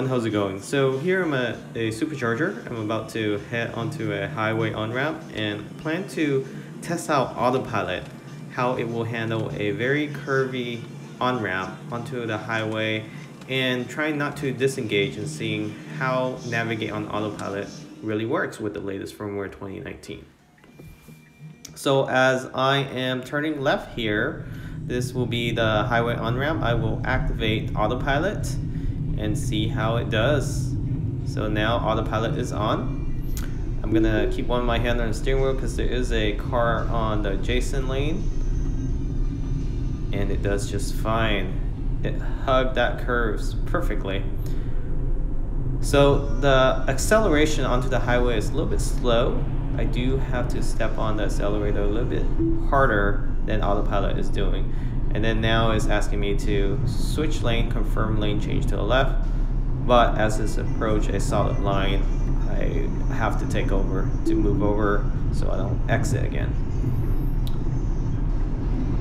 everyone, how's it going? So here I'm at a supercharger. I'm about to head onto a highway on-ramp and plan to test out Autopilot, how it will handle a very curvy on-ramp onto the highway, and trying not to disengage and seeing how Navigate on Autopilot really works with the latest firmware 2019. So as I am turning left here, this will be the highway on-ramp. I will activate Autopilot and see how it does. So now Autopilot is on. I'm gonna keep one of my hand on the steering wheel because there is a car on the adjacent lane, and it does just fine. It hugged that curves perfectly. So the acceleration onto the highway is a little bit slow. I do have to step on the accelerator a little bit harder than Autopilot is doing. And then now it's asking me to switch lane, confirm lane change to the left. But as this approach a solid line, I have to take over to move over so I don't exit again.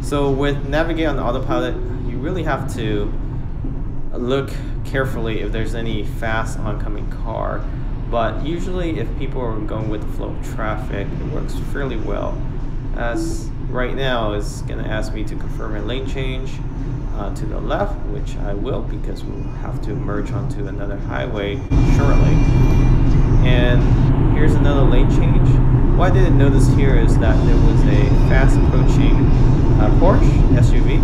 So with Navigate on Autopilot, you really have to look carefully if there's any fast oncoming car. But usually if people are going with the flow of traffic, it works fairly well. As right now it's going to ask me to confirm a lane change to the left, which I will because we'll have to merge onto another highway shortly. And here's another lane change. What I didn't notice here is that there was a fast approaching Porsche SUV.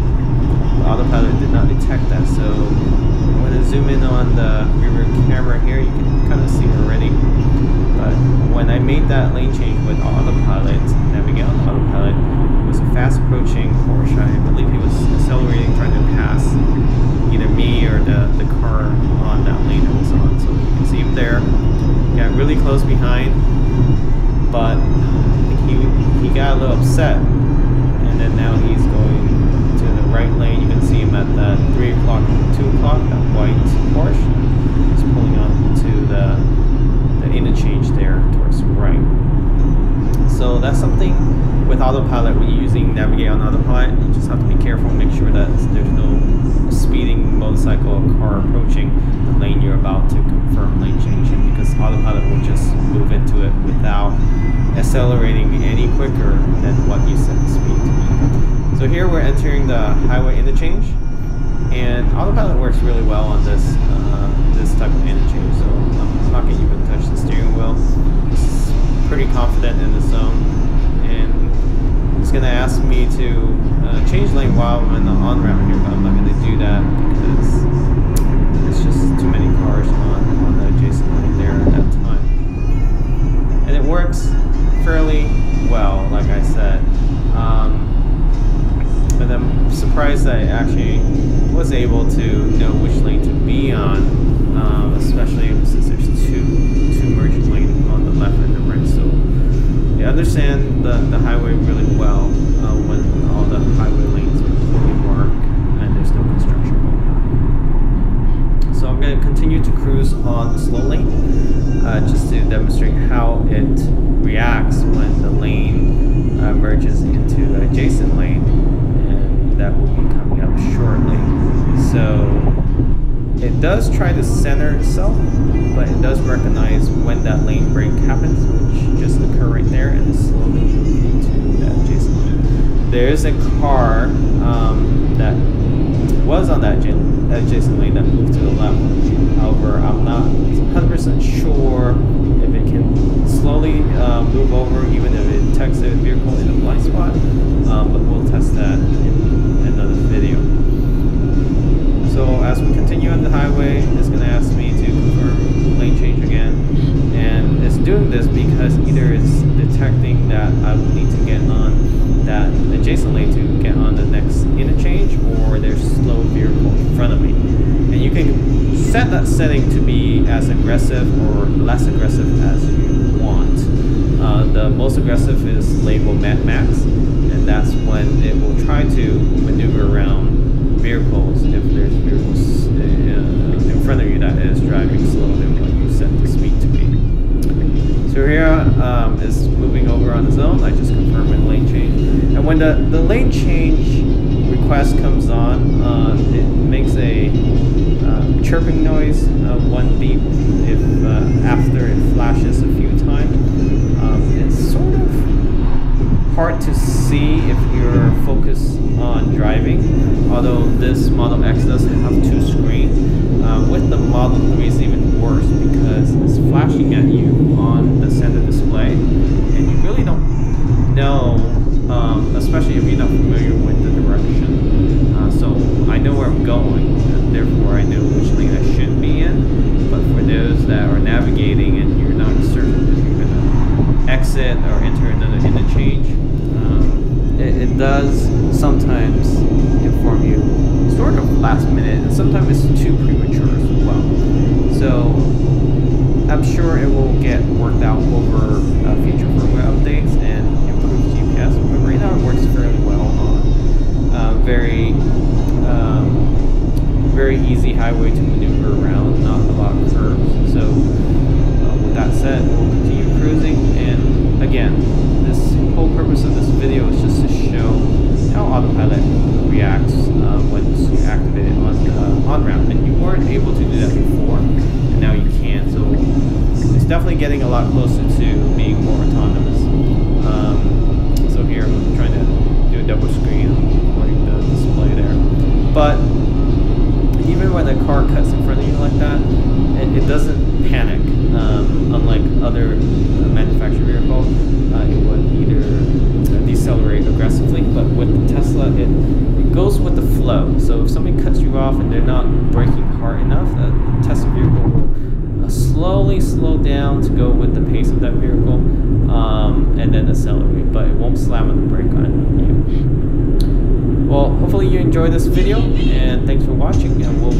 The Autopilot did not detect that, so I'm going to zoom in on the rear camera here. You can kind of see it already. But when I made that lane change with Autopilot, Navigate on Autopilot, it was a fast approaching Porsche. I believe he was accelerating, trying to pass either me or the car on that lane that was on. So you can see him there. Got really close behind, but I think he got a little upset. And then now he's going to the right lane. You can see him at the 3 o'clock, 2 o'clock, that white Porsche. He's pulling on to the interchange there towards the right. So that's something with Autopilot. When you're using Navigate on Autopilot, you just have to be careful and make sure that there's no speeding motorcycle or car approaching the lane you're about to confirm lane change in, because Autopilot will just move into it without accelerating any quicker than what you set the speed to be. So here we're entering the highway interchange, and Autopilot works really well on this type of interchange. So I'm not going to even touch the steering wheel. It's pretty confident in the zone, and it's going to ask me to change lane while I'm in the on-ramp here, but I'm not going to do that because there's just too many cars on the adjacent lane there at that time. And it works fairly well, like I said. But I'm surprised that I actually was able to know which lane to be on, especially since there's two merging lanes on the left and the right. So I understand the highway really well when all the highway lanes are fully marked and there's no construction going on. So I'm going to continue to cruise on the slow lane just to demonstrate how it reacts when the lane merges into the adjacent lane, and that will be coming up shortly. So it does try to center itself, but it does recognize when that lane break happens, which just occurred right there, and it slowly moves into that adjacent lane. There is a car that was on that adjacent lane that moved to the left. However, I'm not 100% sure if it can slowly move over, even if it detects a vehicle in a blind spot, but we'll test that in another video. So as we continue on the highway, it's going to ask me to confirm lane change again, and it's doing this because either it's detecting that I will need to get on that adjacent lane to get on the next interchange, or there's a slow vehicle in front of me. And you can set that setting to be as aggressive or less aggressive as you want. The most aggressive is labeled Max, and that's when it will try to maneuver around vehicles if there's vehicles in front of you that is driving slower than what you set the speed to be. So here is moving over on its own. I just confirm a lane change, and when the lane change request comes on, it makes a chirping noise, one beep if after it flashes a few times. It's sort of hard to see if you're focused on driving, although this Model X does have 2 screens. With the Model 3 it's even worse because it's flashing at you on the center display, and you really don't know, especially if you're not familiar with the direction. So I know where I'm going, and therefore I know which lane I should be in. But for those that are navigating and you're not certain if you're going to exit or enter another interchange, it does sometimes inform you sort of last minute, and sometimes it's too premature as well. So I'm sure it will get worked out over future firmware updates and improved GPS, but right now it works fairly well on very easy highway to maneuver around, not a lot of curves. So with that said, we'll continue cruising, and again, this whole purpose of this video is just to show how Autopilot reacts once you activate it on ramp, and you weren't able to do that before, and now you can. So it's definitely getting a lot closer to being more autonomous. So here I'm trying to do a double screen, like the display there. But even when a car cuts in front of you like that, it doesn't panic. Unlike other manufactured vehicles, it would either decelerate aggressively, but with the Tesla, it goes with the flow. So if somebody cuts you off and they're not braking hard enough, the Tesla vehicle will slowly slow down to go with the pace of that vehicle, and then accelerate, but it won't slam on the brake on you. Well, hopefully you enjoyed this video, and thanks for watching, and we'll